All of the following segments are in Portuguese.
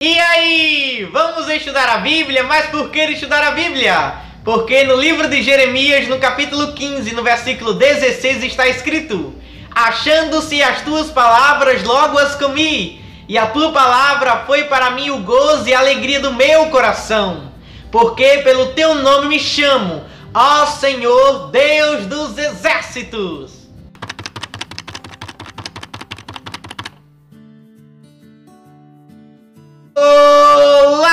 E aí, vamos estudar a Bíblia? Mas por que estudar a Bíblia? Porque no livro de Jeremias, no capítulo 15, no versículo 16, está escrito: achando-se as tuas palavras, logo as comi, e a tua palavra foi para mim o gozo e a alegria do meu coração. Porque pelo teu nome me chamo, ó Senhor, Deus dos exércitos. Olá!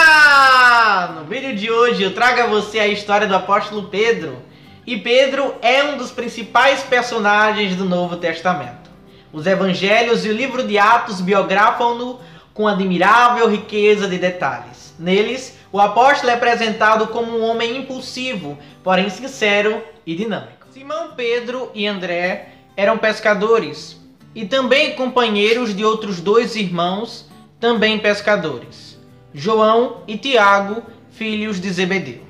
No vídeo de hoje eu trago a você a história do apóstolo Pedro. E Pedro é um dos principais personagens do Novo Testamento. Os evangelhos e o livro de Atos biografam-no com admirável riqueza de detalhes. Neles, o apóstolo é apresentado como um homem impulsivo, porém sincero e dinâmico. Simão Pedro e André eram pescadores e também companheiros de outros dois irmãos, também pescadores, João e Tiago, filhos de Zebedeu.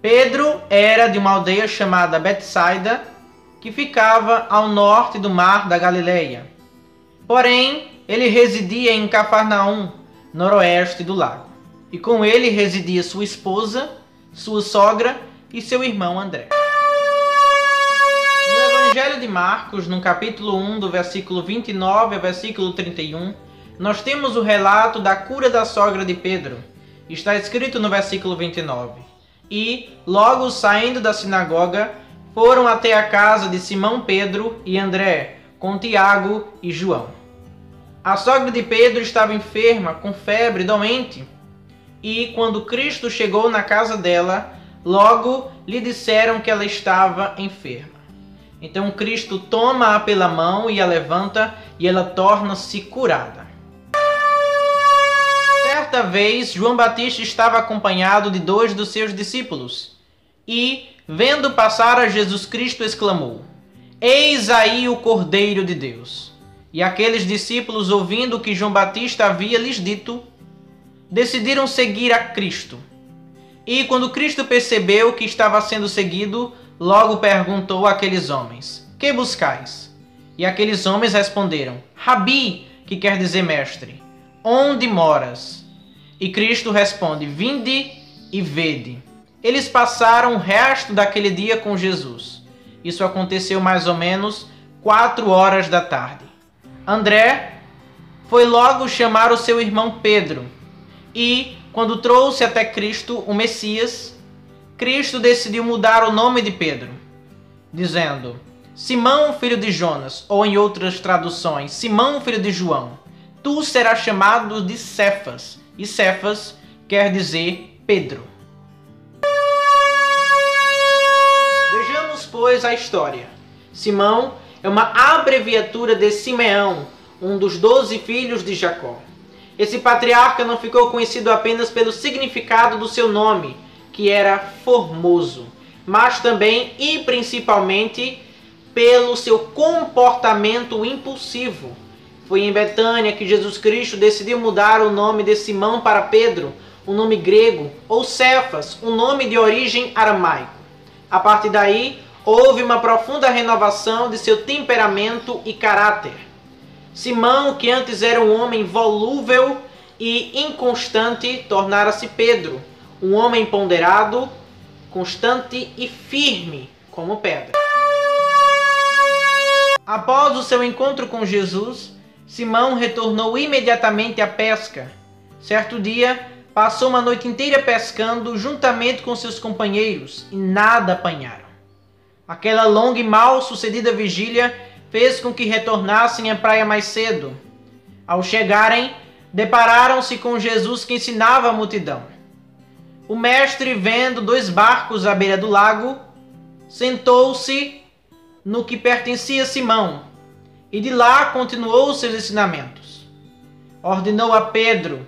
Pedro era de uma aldeia chamada Betsaida, que ficava ao norte do mar da Galileia. Porém, ele residia em Cafarnaum, noroeste do lago. E com ele residia sua esposa, sua sogra e seu irmão André. No Evangelho de Marcos, no capítulo 1, do versículo 29 ao versículo 31, nós temos o relato da cura da sogra de Pedro. Está escrito no versículo 29. E, logo saindo da sinagoga, foram até a casa de Simão Pedro e André, com Tiago e João. A sogra de Pedro estava enferma, com febre, doente. E, quando Cristo chegou na casa dela, logo lhe disseram que ela estava enferma. Então Cristo toma-a pela mão e a levanta, e ela torna-se curada. Certa vez, João Batista estava acompanhado de dois dos seus discípulos e, vendo passar a Jesus Cristo, exclamou: eis aí o Cordeiro de Deus. E aqueles discípulos, ouvindo o que João Batista havia lhes dito, decidiram seguir a Cristo. E quando Cristo percebeu que estava sendo seguido, logo perguntou àqueles homens: que buscais? E aqueles homens responderam: Rabi, que quer dizer mestre, onde moras? E Cristo responde: vinde e vede. Eles passaram o resto daquele dia com Jesus. Isso aconteceu mais ou menos 4 horas da tarde. André foi logo chamar o seu irmão Pedro. E, quando trouxe até Cristo o Messias, Cristo decidiu mudar o nome de Pedro, dizendo: Simão, filho de Jonas, ou em outras traduções, Simão, filho de João, tu serás chamado de Cefas. E Cefas quer dizer Pedro. Vejamos, pois, a história. Simão é uma abreviatura de Simeão, um dos 12 filhos de Jacó. Esse patriarca não ficou conhecido apenas pelo significado do seu nome, que era formoso, mas também e principalmente pelo seu comportamento impulsivo. Foi em Betânia que Jesus Cristo decidiu mudar o nome de Simão para Pedro, um nome grego, ou Cefas, um nome de origem aramaico. A partir daí, houve uma profunda renovação de seu temperamento e caráter. Simão, que antes era um homem volúvel e inconstante, tornara-se Pedro, um homem ponderado, constante e firme como pedra. Após o seu encontro com Jesus, Simão retornou imediatamente à pesca. Certo dia, passou uma noite inteira pescando juntamente com seus companheiros e nada apanharam. Aquela longa e mal sucedida vigília fez com que retornassem à praia mais cedo. Ao chegarem, depararam-se com Jesus que ensinava a multidão. O mestre, vendo 2 barcos à beira do lago, sentou-se no que pertencia a Simão e de lá continuou seus ensinamentos. Ordenou a Pedro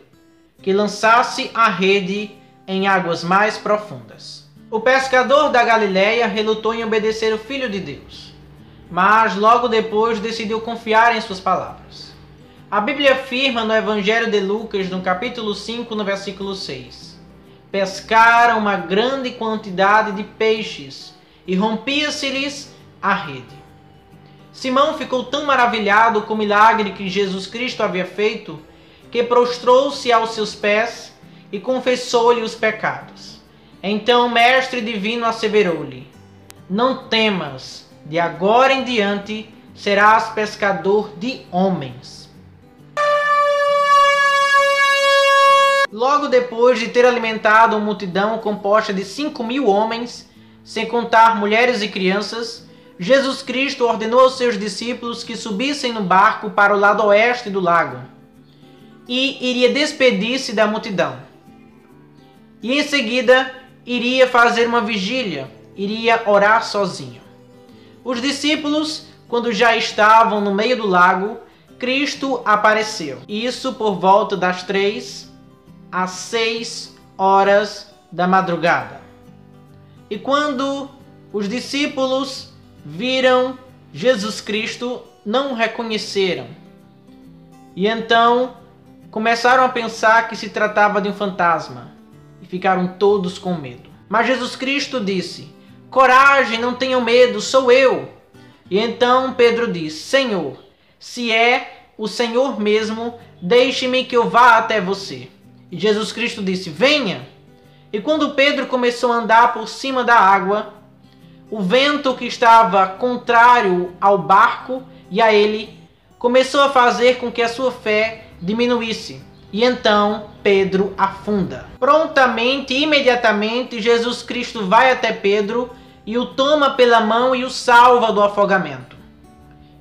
que lançasse a rede em águas mais profundas. O pescador da Galileia relutou em obedecer o Filho de Deus, mas logo depois decidiu confiar em suas palavras. A Bíblia afirma no Evangelho de Lucas, no capítulo 5, no versículo 6: pescaram uma grande quantidade de peixes e rompia-se-lhes a rede. Simão ficou tão maravilhado com o milagre que Jesus Cristo havia feito que prostrou-se aos seus pés e confessou-lhe os pecados. Então o mestre divino asseverou-lhe: não temas, de agora em diante serás pescador de homens. Logo depois de ter alimentado uma multidão composta de 5.000 homens, sem contar mulheres e crianças, Jesus Cristo ordenou aos seus discípulos que subissem no barco para o lado oeste do lago e iria despedir-se da multidão. E em seguida iria fazer uma vigília, iria orar sozinho. Os discípulos, quando já estavam no meio do lago, Cristo apareceu. Isso por volta das 3 às 6 horas da madrugada. E quando os discípulos viram Jesus Cristo, não o reconheceram. E então começaram a pensar que se tratava de um fantasma e ficaram todos com medo. Mas Jesus Cristo disse: coragem, não tenham medo, sou eu. E então Pedro disse: Senhor, se é o Senhor mesmo, deixe-me que eu vá até você. E Jesus Cristo disse: venha. E quando Pedro começou a andar por cima da água, o vento que estava contrário ao barco e a ele começou a fazer com que a sua fé diminuísse. E então Pedro afunda. Prontamente, imediatamente, Jesus Cristo vai até Pedro e o toma pela mão e o salva do afogamento.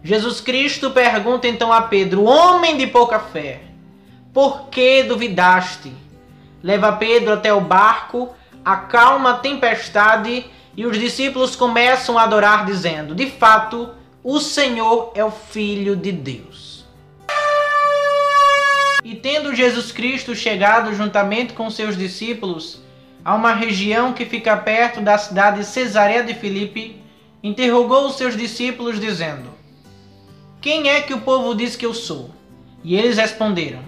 Jesus Cristo pergunta então a Pedro: homem de pouca fé, por que duvidaste? Leva Pedro até o barco, acalma a tempestade e os discípulos começam a adorar dizendo: de fato, o Senhor é o Filho de Deus. E tendo Jesus Cristo chegado juntamente com seus discípulos a uma região que fica perto da cidade de Cesareia de Filipe, interrogou os seus discípulos dizendo: quem é que o povo diz que eu sou? E eles responderam: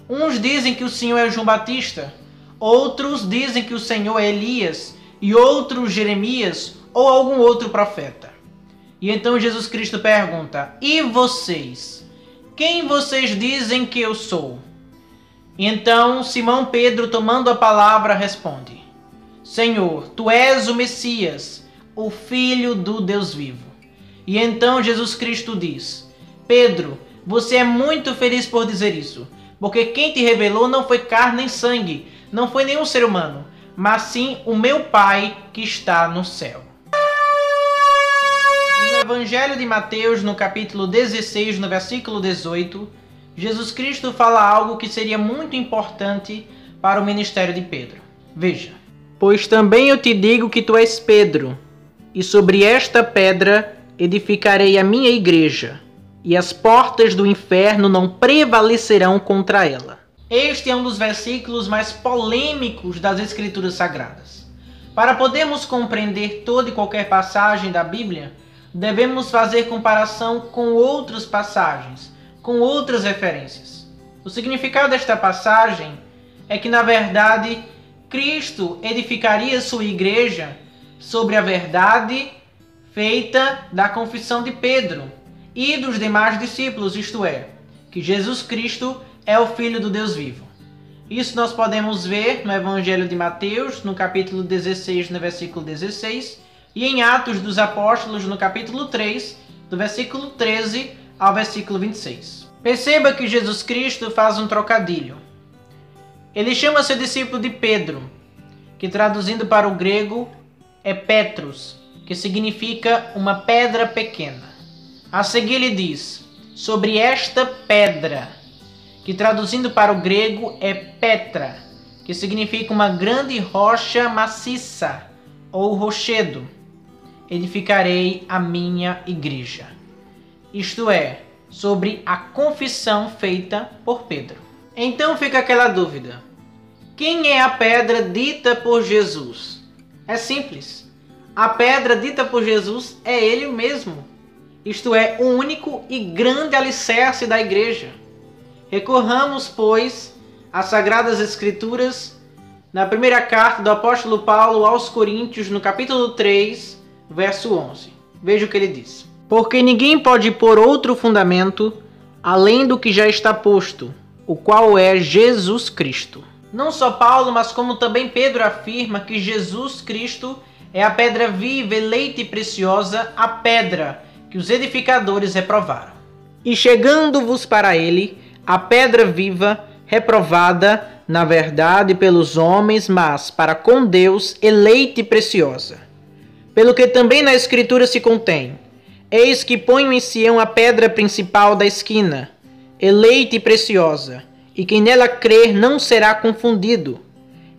uns dizem que o Senhor é João Batista, outros dizem que o Senhor é Elias, e outros Jeremias ou algum outro profeta. E então Jesus Cristo pergunta: e vocês? Quem vocês dizem que eu sou? E então Simão Pedro, tomando a palavra, responde: Senhor, tu és o Messias, o Filho do Deus vivo. E então Jesus Cristo diz: Pedro, você é muito feliz por dizer isso, porque quem te revelou não foi carne nem sangue, não foi nenhum ser humano, mas sim o meu Pai que está no céu. E no Evangelho de Mateus, no capítulo 16, no versículo 18, Jesus Cristo fala algo que seria muito importante para o ministério de Pedro. Veja: pois também eu te digo que tu és Pedro, e sobre esta pedra edificarei a minha igreja, e as portas do inferno não prevalecerão contra ela. Este é um dos versículos mais polêmicos das Escrituras Sagradas. Para podermos compreender toda e qualquer passagem da Bíblia, devemos fazer comparação com outras passagens, com outras referências. O significado desta passagem é que, na verdade, Cristo edificaria sua igreja sobre a verdade feita da confissão de Pedro e dos demais discípulos, isto é, que Jesus Cristo é o Filho do Deus vivo. Isso nós podemos ver no Evangelho de Mateus, no capítulo 16, no versículo 16, e em Atos dos Apóstolos, no capítulo 3, do versículo 13 ao versículo 26. Perceba que Jesus Cristo faz um trocadilho. Ele chama seu discípulo de Pedro, que traduzindo para o grego é Petros, que significa uma pedra pequena. A seguir ele diz: sobre esta pedra, que traduzindo para o grego é Petra, que significa uma grande rocha maciça ou rochedo, edificarei a minha igreja. Isto é, sobre a confissão feita por Pedro. Então fica aquela dúvida: quem é a pedra dita por Jesus? É simples. A pedra dita por Jesus é Ele mesmo. Isto é, o único e grande alicerce da igreja. Recorramos, pois, às Sagradas Escrituras, na primeira carta do apóstolo Paulo aos Coríntios, no capítulo 3, verso 11. Veja o que ele diz: porque ninguém pode pôr outro fundamento além do que já está posto, o qual é Jesus Cristo. Não só Paulo, mas como também Pedro afirma que Jesus Cristo é a pedra viva, eleita e preciosa, a pedra que os edificadores reprovaram. E chegando-vos para ele, a pedra viva, reprovada, na verdade, pelos homens, mas para com Deus, eleita e preciosa. Pelo que também na Escritura se contém: eis que ponho em Sião a pedra principal da esquina, eleita e preciosa, e quem nela crer não será confundido.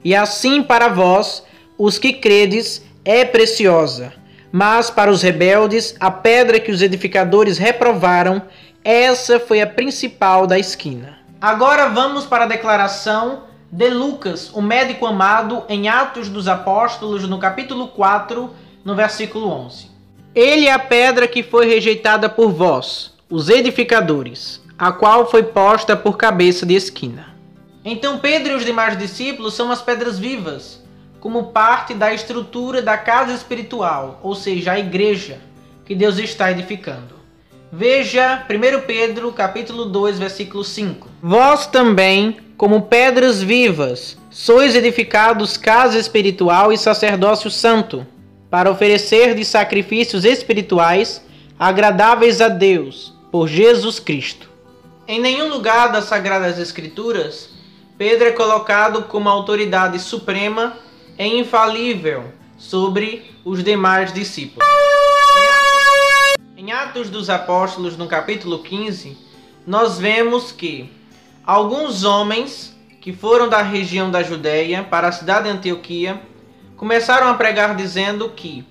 E assim para vós, os que credes, é preciosa. Mas para os rebeldes, a pedra que os edificadores reprovaram, essa foi a principal da esquina. Agora vamos para a declaração de Lucas, o médico amado, em Atos dos Apóstolos, no capítulo 4, no versículo 11. Ele é a pedra que foi rejeitada por vós, os edificadores, a qual foi posta por cabeça de esquina. Então Pedro e os demais discípulos são as pedras vivas, como parte da estrutura da casa espiritual, ou seja, a igreja que Deus está edificando. Veja 1 Pedro capítulo 2, versículo 5. Vós também, como pedras vivas, sois edificados casa espiritual e sacerdócio santo, para oferecer de sacrifícios espirituais agradáveis a Deus, por Jesus Cristo. Em nenhum lugar das Sagradas Escrituras, Pedro é colocado como autoridade suprema e infalível sobre os demais discípulos. Em Atos dos Apóstolos, no capítulo 15, nós vemos que alguns homens que foram da região da Judéia para a cidade de Antioquia começaram a pregar dizendo que,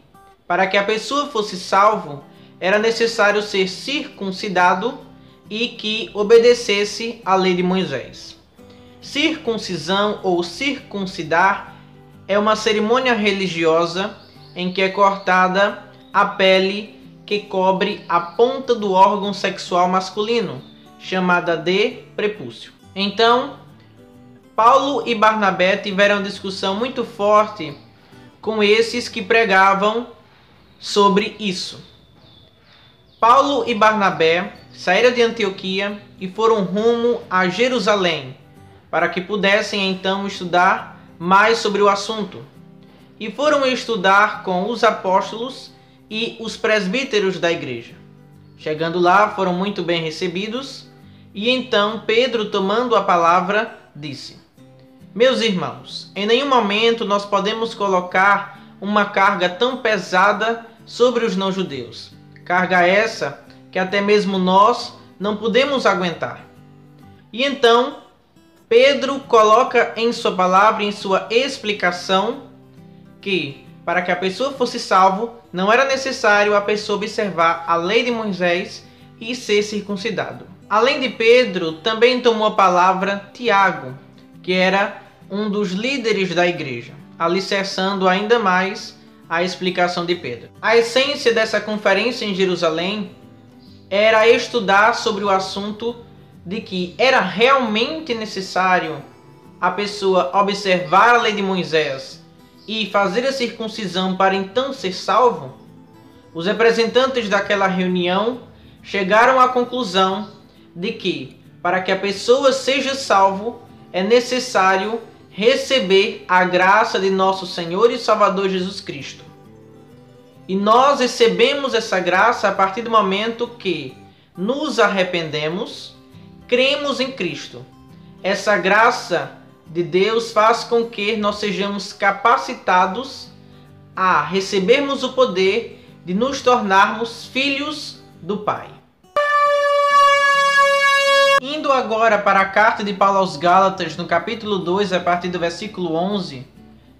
para que a pessoa fosse salvo, era necessário ser circuncidado e que obedecesse à lei de Moisés. Circuncisão ou circuncidar é uma cerimônia religiosa em que é cortada a pele que cobre a ponta do órgão sexual masculino, chamada de prepúcio. Então, Paulo e Barnabé tiveram discussão muito forte com esses que pregavam sobre isso. Paulo e Barnabé saíram de Antioquia e foram rumo a Jerusalém, para que pudessem então estudar mais sobre o assunto. E foram estudar com os apóstolos e os presbíteros da igreja. Chegando lá, foram muito bem recebidos, e então Pedro, tomando a palavra, disse: meus irmãos, em nenhum momento nós podemos colocar uma carga tão pesada sobre os não-judeus. Carga essa que até mesmo nós não podemos aguentar. E então, Pedro coloca em sua palavra, em sua explicação, que para que a pessoa fosse salvo, não era necessário a pessoa observar a lei de Moisés e ser circuncidado. Além de Pedro, também tomou a palavra Tiago, que era um dos líderes da igreja, alicerçando ainda mais a explicação de Pedro. A essência dessa conferência em Jerusalém era estudar sobre o assunto de que era realmente necessário a pessoa observar a lei de Moisés e fazer a circuncisão para então ser salvo. Os representantes daquela reunião chegaram à conclusão de que, para que a pessoa seja salvo, é necessário receber a graça de nosso Senhor e Salvador Jesus Cristo. E nós recebemos essa graça a partir do momento que nos arrependemos, cremos em Cristo. Essa graça de Deus faz com que nós sejamos capacitados a recebermos o poder de nos tornarmos filhos do Pai. Indo agora para a carta de Paulo aos Gálatas, no capítulo 2, a partir do versículo 11,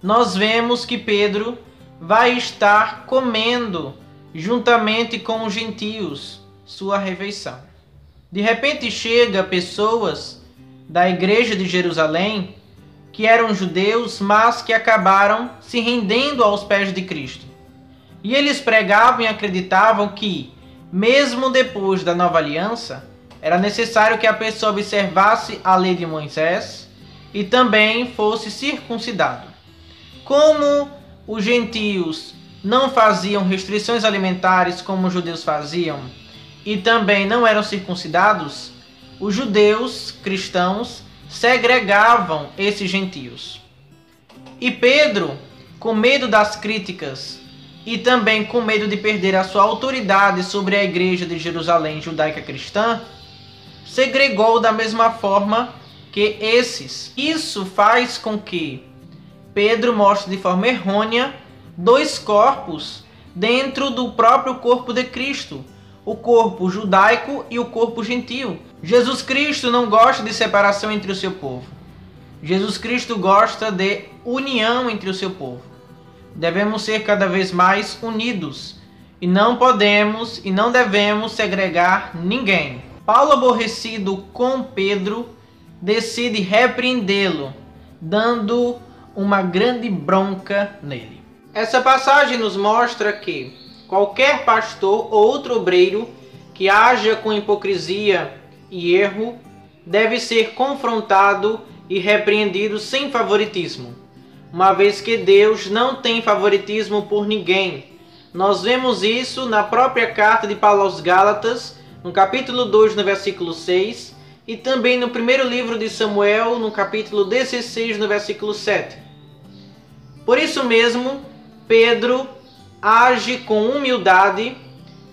nós vemos que Pedro vai estar comendo juntamente com os gentios sua refeição. De repente chega pessoas da igreja de Jerusalém que eram judeus, mas que acabaram se rendendo aos pés de Cristo. E eles pregavam e acreditavam que, mesmo depois da nova aliança, era necessário que a pessoa observasse a lei de Moisés e também fosse circuncidado. Como os gentios não faziam restrições alimentares como os judeus faziam e também não eram circuncidados, os judeus cristãos segregavam esses gentios. E Pedro, com medo das críticas e também com medo de perder a sua autoridade sobre a igreja de Jerusalém judaica cristã, segregou da mesma forma que esses. Isso faz com que Pedro mostre de forma errônea dois corpos dentro do próprio corpo de Cristo, o corpo judaico e o corpo gentio. Jesus Cristo não gosta de separação entre o seu povo. Jesus Cristo gosta de união entre o seu povo. Devemos ser cada vez mais unidos e não podemos e não devemos segregar ninguém. Paulo, aborrecido com Pedro, decide repreendê-lo, dando uma grande bronca nele. Essa passagem nos mostra que qualquer pastor ou outro obreiro que haja com hipocrisia e erro deve ser confrontado e repreendido sem favoritismo, uma vez que Deus não tem favoritismo por ninguém. Nós vemos isso na própria carta de Paulo aos Gálatas, no capítulo 2, no versículo 6, e também no primeiro livro de Samuel, no capítulo 16, no versículo 7. Por isso mesmo, Pedro age com humildade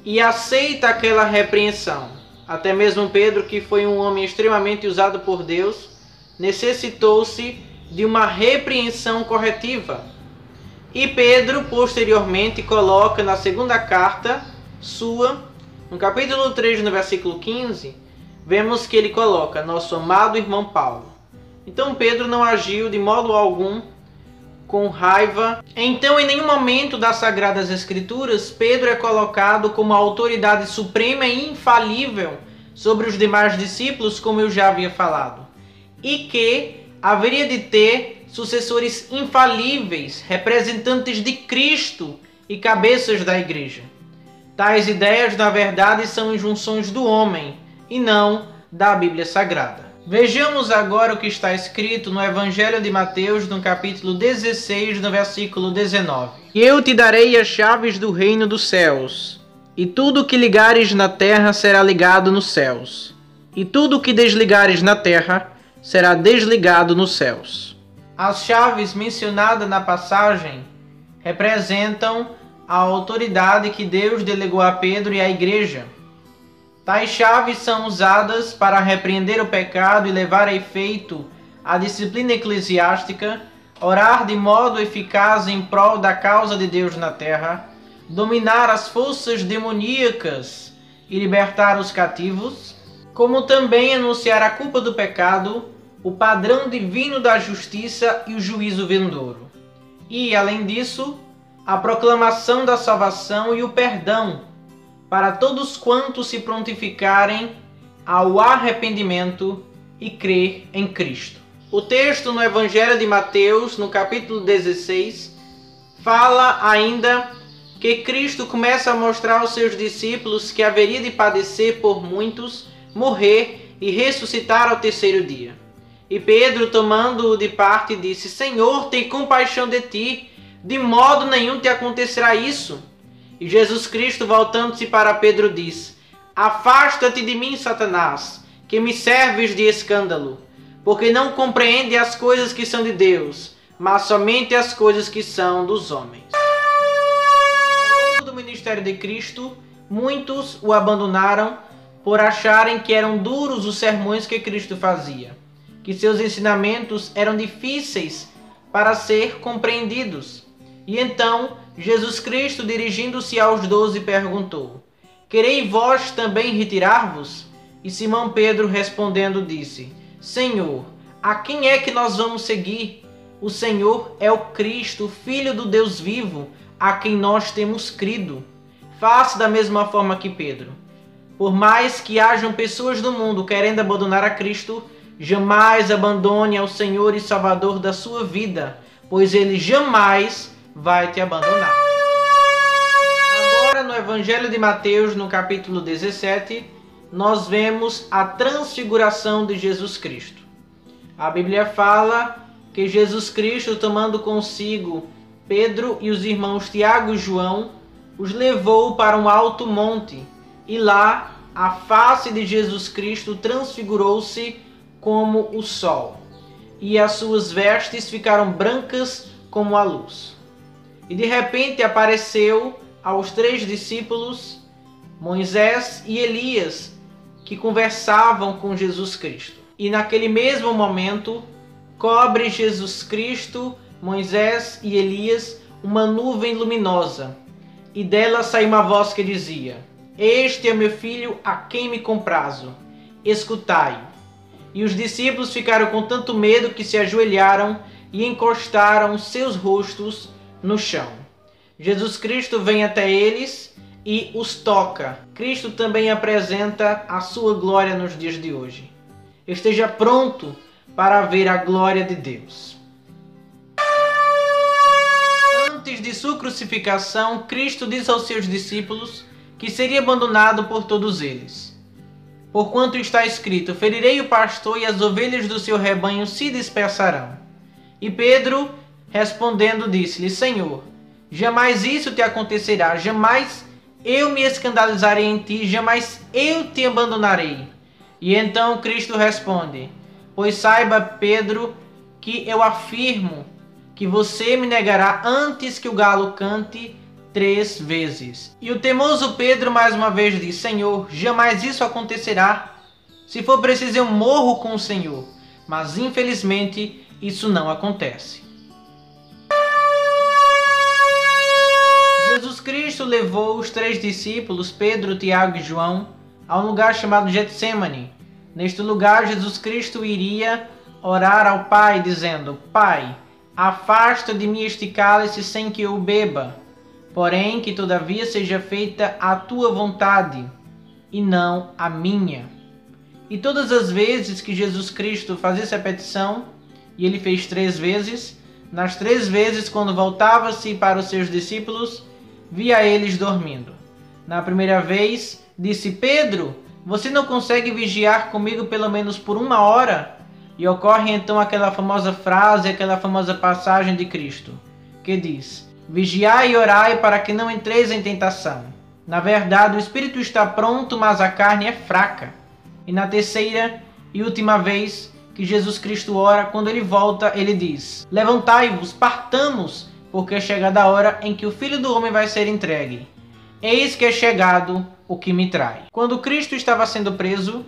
e aceita aquela repreensão. Até mesmo Pedro, que foi um homem extremamente usado por Deus, necessitou-se de uma repreensão corretiva. E Pedro, posteriormente, coloca na segunda carta sua, no capítulo 3, no versículo 15, vemos que ele coloca nosso amado irmão Paulo. Então Pedro não agiu de modo algum com raiva. Então, em nenhum momento das Sagradas Escrituras, Pedro é colocado como a autoridade suprema e infalível sobre os demais discípulos, como eu já havia falado, e que haveria de ter sucessores infalíveis, representantes de Cristo e cabeças da igreja. Tais ideias, na verdade, são injunções do homem e não da Bíblia Sagrada. Vejamos agora o que está escrito no Evangelho de Mateus, no capítulo 16, no versículo 19. E eu te darei as chaves do reino dos céus, e tudo o que ligares na terra será ligado nos céus, e tudo o que desligares na terra será desligado nos céus. As chaves mencionadas na passagem representam a autoridade que Deus delegou a Pedro e à igreja. Tais chaves são usadas para repreender o pecado e levar a efeito a disciplina eclesiástica, orar de modo eficaz em prol da causa de Deus na terra, dominar as forças demoníacas e libertar os cativos, como também anunciar a culpa do pecado, o padrão divino da justiça e o juízo vindouro. E, além disso, a proclamação da salvação e o perdão para todos quantos se prontificarem ao arrependimento e crer em Cristo. O texto no Evangelho de Mateus, no capítulo 16, fala ainda que Cristo começa a mostrar aos seus discípulos que haveria de padecer por muitos, morrer e ressuscitar ao terceiro dia. E Pedro, tomando-o de parte, disse: Senhor, tem compaixão de ti, de modo nenhum te acontecerá isso. E Jesus Cristo, voltando-se para Pedro, disse: Afasta-te de mim, Satanás, que me serves de escândalo, porque não compreende as coisas que são de Deus, mas somente as coisas que são dos homens. Ao longo do ministério de Cristo, muitos o abandonaram por acharem que eram duros os sermões que Cristo fazia, que seus ensinamentos eram difíceis para ser compreendidos. E então Jesus Cristo, dirigindo-se aos 12, perguntou: Quereis vós também retirar-vos? E Simão Pedro, respondendo, disse: Senhor, a quem é que nós vamos seguir? O Senhor é o Cristo, Filho do Deus vivo, a quem nós temos crido. Faça da mesma forma que Pedro. Por mais que hajam pessoas no mundo querendo abandonar a Cristo, jamais abandone ao Senhor e Salvador da sua vida, pois Ele jamais vai te abandonar. Agora, no Evangelho de Mateus, no capítulo 17, nós vemos a transfiguração de Jesus Cristo. A Bíblia fala que Jesus Cristo, tomando consigo Pedro e os irmãos Tiago e João, os levou para um alto monte e lá a face de Jesus Cristo transfigurou-se como o sol, e as suas vestes ficaram brancas como a luz. E de repente apareceu aos 3 discípulos Moisés e Elias, que conversavam com Jesus Cristo. E naquele mesmo momento, cobre Jesus Cristo, Moisés e Elias uma nuvem luminosa, e dela saiu uma voz que dizia: Este é meu filho a quem me comprazo, escutai-o. E os discípulos ficaram com tanto medo que se ajoelharam e encostaram seus rostos no chão. Jesus Cristo vem até eles e os toca. Cristo também apresenta a sua glória nos dias de hoje. Esteja pronto para ver a glória de Deus. Antes de sua crucificação, Cristo diz aos seus discípulos que seria abandonado por todos eles. Porquanto está escrito: ferirei o pastor e as ovelhas do seu rebanho se dispersarão. E Pedro, respondendo, disse-lhe: Senhor, jamais isso te acontecerá, jamais eu me escandalizarei em ti, jamais eu te abandonarei. E então Cristo responde: Pois saiba, Pedro, que eu afirmo que você me negará antes que o galo cante 3 vezes. E o teimoso Pedro mais uma vez diz: Senhor, jamais isso acontecerá. Se for preciso, eu morro com o Senhor. Mas infelizmente isso não acontece. Jesus Cristo levou os 3 discípulos, Pedro, Tiago e João, a um lugar chamado Getsêmani. Neste lugar, Jesus Cristo iria orar ao Pai, dizendo: Pai, afasta de mim este cálice sem que eu o beba, porém que todavia seja feita a tua vontade e não a minha. E todas as vezes que Jesus Cristo fazia essa petição, e ele fez 3 vezes, nas 3 vezes quando voltava-se para os seus discípulos, via eles dormindo. Na primeira vez, disse: Pedro, você não consegue vigiar comigo pelo menos por 1 hora? E ocorre então aquela famosa frase, aquela famosa passagem de Cristo, que diz: Vigiai e orai para que não entreis em tentação. Na verdade, o espírito está pronto, mas a carne é fraca. E na terceira e última vez que Jesus Cristo ora, quando ele volta, ele diz: Levantai-vos, partamos, porque é chegada a hora em que o Filho do Homem vai ser entregue. Eis que é chegado o que me trai. Quando Cristo estava sendo preso,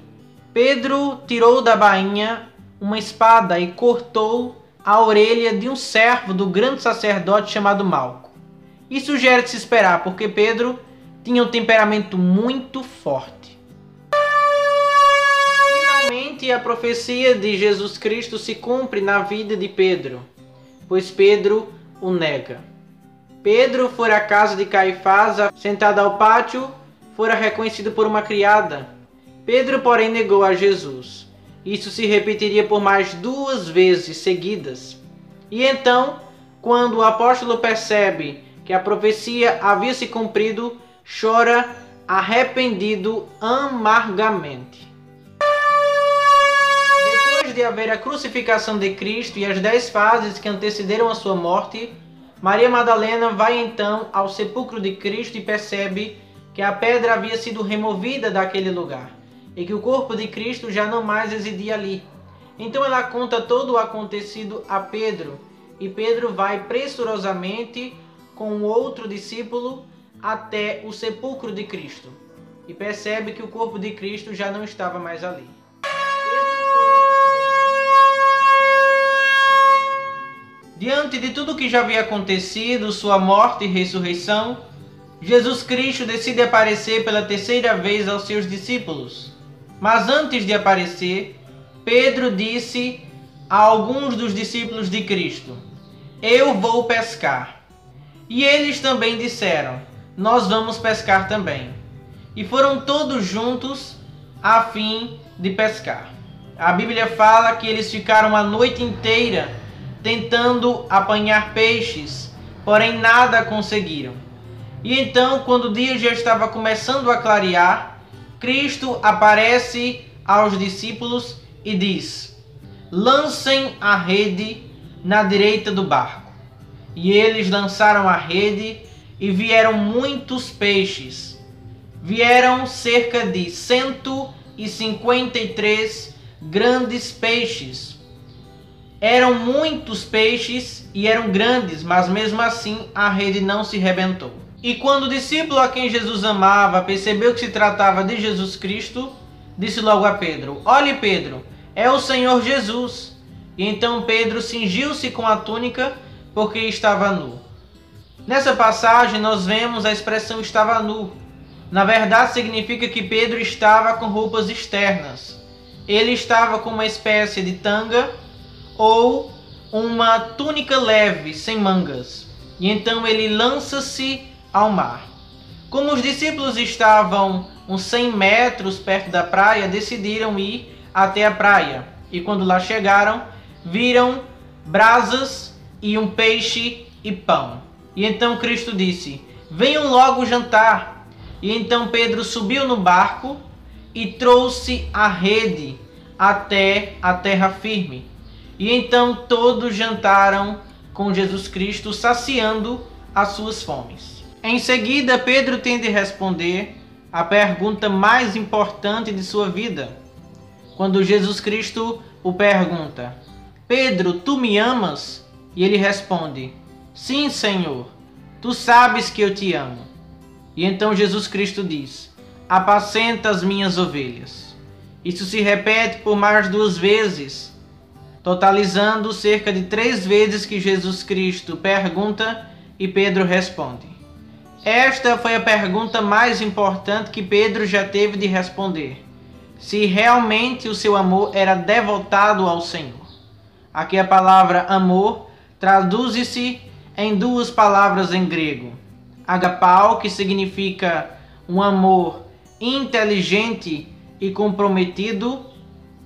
Pedro tirou da bainha uma espada e cortou a orelha de um servo do grande sacerdote chamado Malco. Isso já era de se esperar, porque Pedro tinha um temperamento muito forte. Finalmente, a profecia de Jesus Cristo se cumpre na vida de Pedro, pois Pedro o nega. Pedro foi à casa de Caifás, sentado ao pátio, fora reconhecido por uma criada. Pedro, porém, negou a Jesus. Isso se repetiria por mais 2 vezes seguidas. E então, quando o apóstolo percebe que a profecia havia se cumprido, chora arrependido amargamente. Depois de haver a crucificação de Cristo e as 10 fases que antecederam a sua morte, Maria Madalena vai então ao sepulcro de Cristo e percebe que a pedra havia sido removida daquele lugar e que o corpo de Cristo já não mais residia ali. Então ela conta todo o acontecido a Pedro, e Pedro vai pressurosamente com outro discípulo até o sepulcro de Cristo e percebe que o corpo de Cristo já não estava mais ali. Diante de tudo que já havia acontecido, sua morte e ressurreição, Jesus Cristo decide aparecer pela 3ª vez aos seus discípulos. Mas antes de aparecer, Pedro disse a alguns dos discípulos de Cristo: Eu vou pescar. E eles também disseram: Nós vamos pescar também. E foram todos juntos a fim de pescar. A Bíblia fala que eles ficaram a noite inteira tentando apanhar peixes, porém nada conseguiram. E então, quando o dia já estava começando a clarear, Cristo aparece aos discípulos e diz: Lancem a rede na direita do barco. E eles lançaram a rede e vieram muitos peixes. vieram cerca de 153 grandes peixes. Eram muitos peixes e eram grandes, mas mesmo assim a rede não se rebentou. E quando o discípulo a quem Jesus amava percebeu que se tratava de Jesus Cristo, disse logo a Pedro: "Olhe, Pedro, é o Senhor Jesus." E então Pedro cingiu-se com a túnica, porque estava nu. Nessa passagem nós vemos a expressão "estava nu". Na verdade significa que Pedro estava com roupas externas. Ele estava com uma espécie de tanga ou uma túnica leve, sem mangas. E então ele lança-se ao mar. Como os discípulos estavam uns 100 metros perto da praia, decidiram ir até a praia. E quando lá chegaram, viram brasas e um peixe e pão. E então Cristo disse: "Venham logo jantar." E então Pedro subiu no barco e trouxe a rede até a terra firme. E então todos jantaram com Jesus Cristo, saciando as suas fomes. Em seguida, Pedro tem de responder a pergunta mais importante de sua vida. Quando Jesus Cristo o pergunta: "Pedro, tu me amas?" E ele responde: "Sim, Senhor, tu sabes que eu te amo." E então Jesus Cristo diz: "Apacenta as minhas ovelhas." Isso se repete por mais 2 vezes, totalizando cerca de 3 vezes que Jesus Cristo pergunta e Pedro responde. Esta foi a pergunta mais importante que Pedro já teve de responder: se realmente o seu amor era devotado ao Senhor. Aqui a palavra amor traduz-se em 2 palavras em grego: agapao, que significa um amor inteligente e comprometido,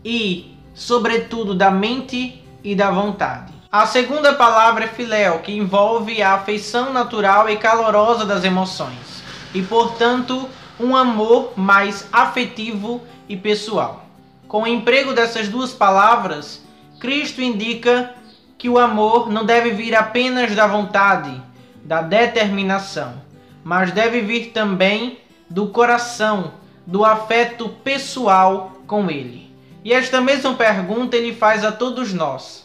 e, sobretudo, da mente e da vontade. A segunda palavra é filéu, que envolve a afeição natural e calorosa das emoções, e, portanto, um amor mais afetivo e pessoal. Com o emprego dessas 2 palavras, Cristo indica que o amor não deve vir apenas da vontade, da determinação, mas deve vir também do coração, do afeto pessoal com Ele. E esta mesma pergunta Ele faz a todos nós.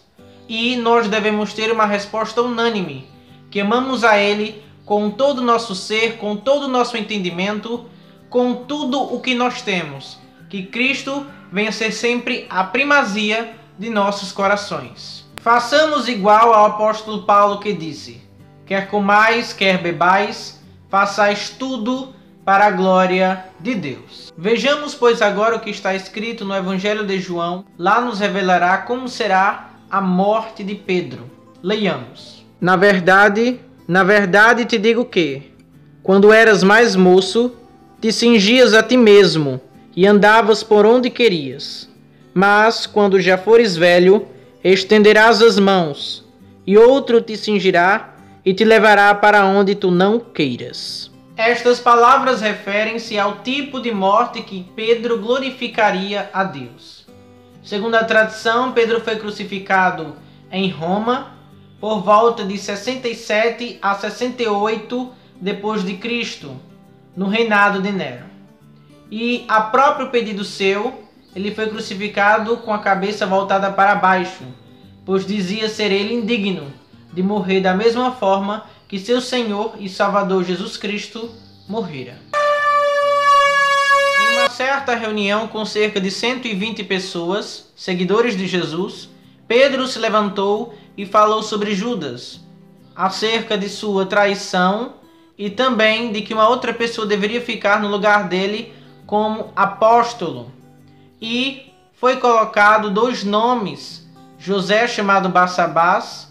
E nós devemos ter uma resposta unânime, que amamos a Ele com todo o nosso ser, com todo o nosso entendimento, com tudo o que nós temos. Que Cristo venha ser sempre a primazia de nossos corações. Façamos igual ao apóstolo Paulo, que disse: "Quer comais, quer bebais, façais tudo para a glória de Deus." Vejamos, pois, agora o que está escrito no Evangelho de João. Lá nos revelará como será a morte de Pedro. Leiamos. Na verdade te digo que, quando eras mais moço, te cingias a ti mesmo e andavas por onde querias. Mas, quando já fores velho, estenderás as mãos, e outro te cingirá e te levará para onde tu não queiras. Estas palavras referem-se ao tipo de morte que Pedro glorificaria a Deus. Segundo a tradição, Pedro foi crucificado em Roma por volta de 67 a 68 depois de Cristo, no reinado de Nero. E, a próprio pedido seu, ele foi crucificado com a cabeça voltada para baixo, pois dizia ser ele indigno de morrer da mesma forma que seu Senhor e Salvador Jesus Cristo morrera. Em uma certa reunião com cerca de 120 pessoas, seguidores de Jesus, Pedro se levantou e falou sobre Judas, acerca de sua traição e também de que uma outra pessoa deveria ficar no lugar dele como apóstolo. E foi colocado 2 nomes: José, chamado Barsabás,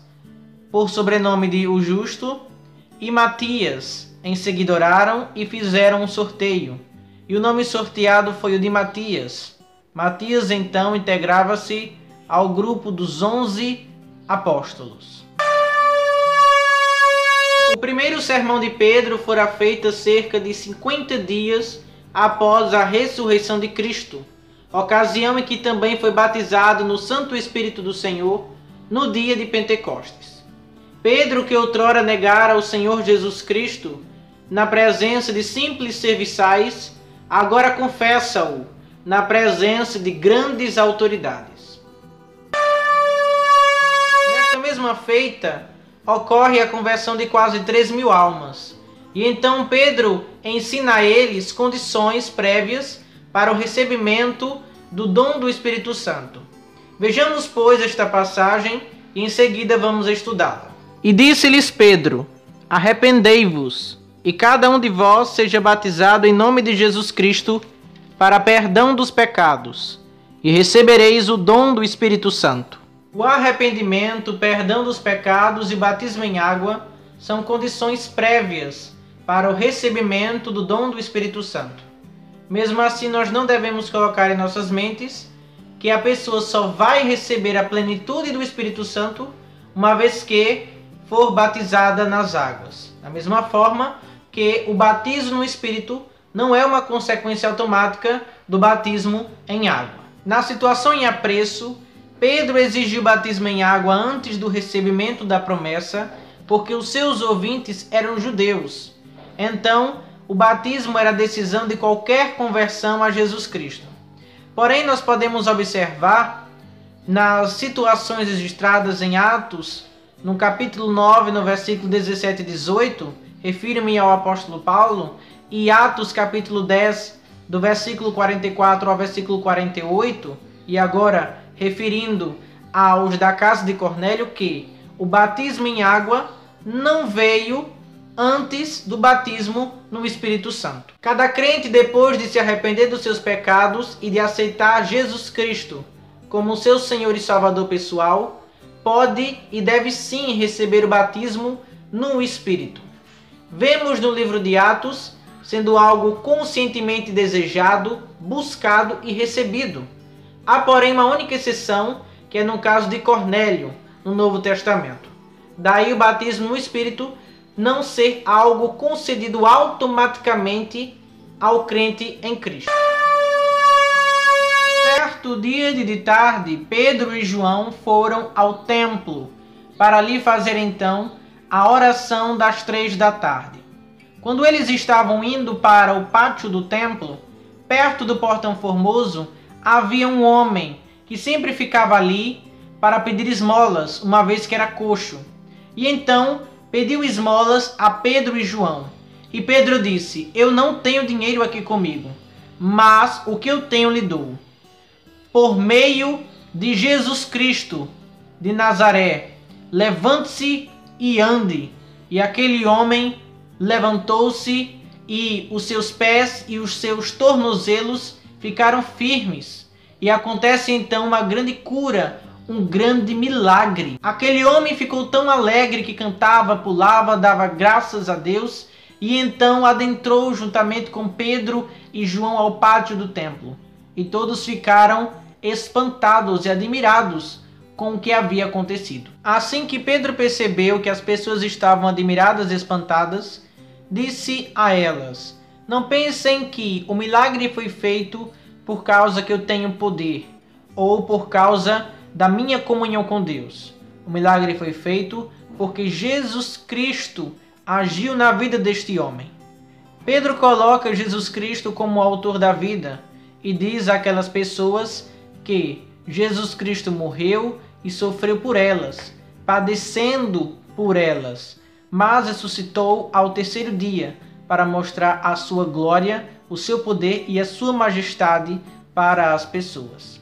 por sobrenome de o Justo, e Matias. Em seguida oraram e fizeram um sorteio, e o nome sorteado foi o de Matias. Matias então integrava-se ao grupo dos 11 apóstolos. O primeiro sermão de Pedro fora feito cerca de 50 dias após a ressurreição de Cristo, ocasião em que também foi batizado no Santo Espírito do Senhor no dia de Pentecostes. Pedro, que outrora negara o Senhor Jesus Cristo, na presença de simples serviçais, agora confessa-o na presença de grandes autoridades. Nesta mesma feita, ocorre a conversão de quase 3.000 almas. E então Pedro ensina a eles condições prévias para o recebimento do dom do Espírito Santo. Vejamos, pois, esta passagem e em seguida vamos estudá-la. E disse-lhes Pedro: arrependei-vos, e cada um de vós seja batizado em nome de Jesus Cristo para perdão dos pecados, e recebereis o dom do Espírito Santo. O arrependimento, perdão dos pecados e batismo em água são condições prévias para o recebimento do dom do Espírito Santo. Mesmo assim, nós não devemos colocar em nossas mentes que a pessoa só vai receber a plenitude do Espírito Santo uma vez que for batizada nas águas. Da mesma forma que o batismo no Espírito não é uma consequência automática do batismo em água. Na situação em apreço, Pedro exigiu batismo em água antes do recebimento da promessa, porque os seus ouvintes eram judeus. Então, o batismo era a decisão de qualquer conversão a Jesus Cristo. Porém, nós podemos observar nas situações registradas em Atos, no capítulo 9, no versículo 17 e 18, refiro-me ao apóstolo Paulo, e Atos capítulo 10, do versículo 44 ao versículo 48, e agora referindo aos da casa de Cornélio, que o batismo em água não veio antes do batismo no Espírito Santo. Cada crente, depois de se arrepender dos seus pecados e de aceitar Jesus Cristo como seu Senhor e Salvador pessoal, pode e deve sim receber o batismo no Espírito. Vemos no livro de Atos sendo algo conscientemente desejado, buscado e recebido. Há, porém, uma única exceção, que é no caso de Cornélio, no Novo Testamento. Daí o batismo no Espírito não ser algo concedido automaticamente ao crente em Cristo. Certo dia de tarde, Pedro e João foram ao templo para ali fazer então a oração das 3 da tarde. Quando eles estavam indo para o pátio do templo, perto do portão formoso, havia um homem que sempre ficava ali para pedir esmolas, uma vez que era coxo. E então pediu esmolas a Pedro e João. E Pedro disse: eu não tenho dinheiro aqui comigo, mas o que eu tenho lhe dou. Por meio de Jesus Cristo de Nazaré, levante-se e ande. E aquele homem levantou-se, e os seus pés e os seus tornozelos ficaram firmes. E acontece então uma grande cura, um grande milagre. Aquele homem ficou tão alegre que cantava, pulava, dava graças a Deus, e então adentrou juntamente com Pedro e João ao pátio do templo. E todos ficaram espantados e admirados com o que havia acontecido. Assim que Pedro percebeu que as pessoas estavam admiradas e espantadas, disse a elas: não pensem que o milagre foi feito por causa que eu tenho poder, ou por causa da minha comunhão com Deus. O milagre foi feito porque Jesus Cristo agiu na vida deste homem. Pedro coloca Jesus Cristo como o autor da vida e diz àquelas pessoas que Jesus Cristo morreu e sofreu por elas, padecendo por elas, mas ressuscitou ao 3º dia para mostrar a sua glória, o seu poder e a sua majestade para as pessoas.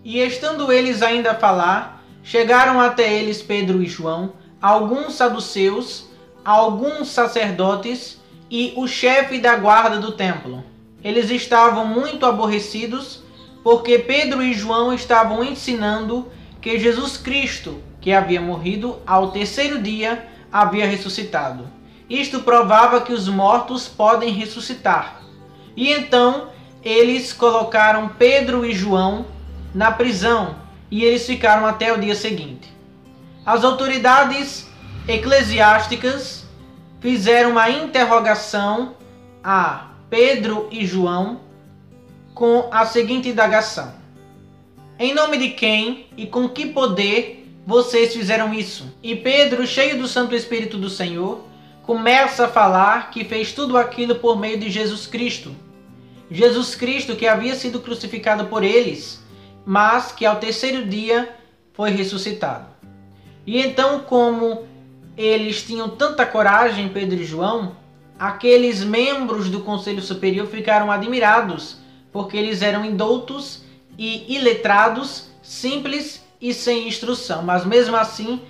E estando eles ainda a falar, chegaram até eles Pedro e João, alguns saduceus, alguns sacerdotes e o chefe da guarda do templo. Eles estavam muito aborrecidos, porque Pedro e João estavam ensinando que Jesus Cristo, que havia morrido, ao 3º dia havia ressuscitado. Isto provava que os mortos podem ressuscitar. E então eles colocaram Pedro e João na prisão, e eles ficaram até o dia seguinte. As autoridades eclesiásticas fizeram uma interrogação a Pedro e João com a seguinte indagação: em nome de quem e com que poder vocês fizeram isso? E Pedro, cheio do Santo Espírito do Senhor, começa a falar que fez tudo aquilo por meio de Jesus Cristo. Jesus Cristo que havia sido crucificado por eles, mas que ao terceiro dia foi ressuscitado. E então, como eles tinham tanta coragem, Pedro e João, aqueles membros do Conselho Superior ficaram admirados, porque eles eram indoutos e iletrados, simples e sem instrução, mas mesmo assim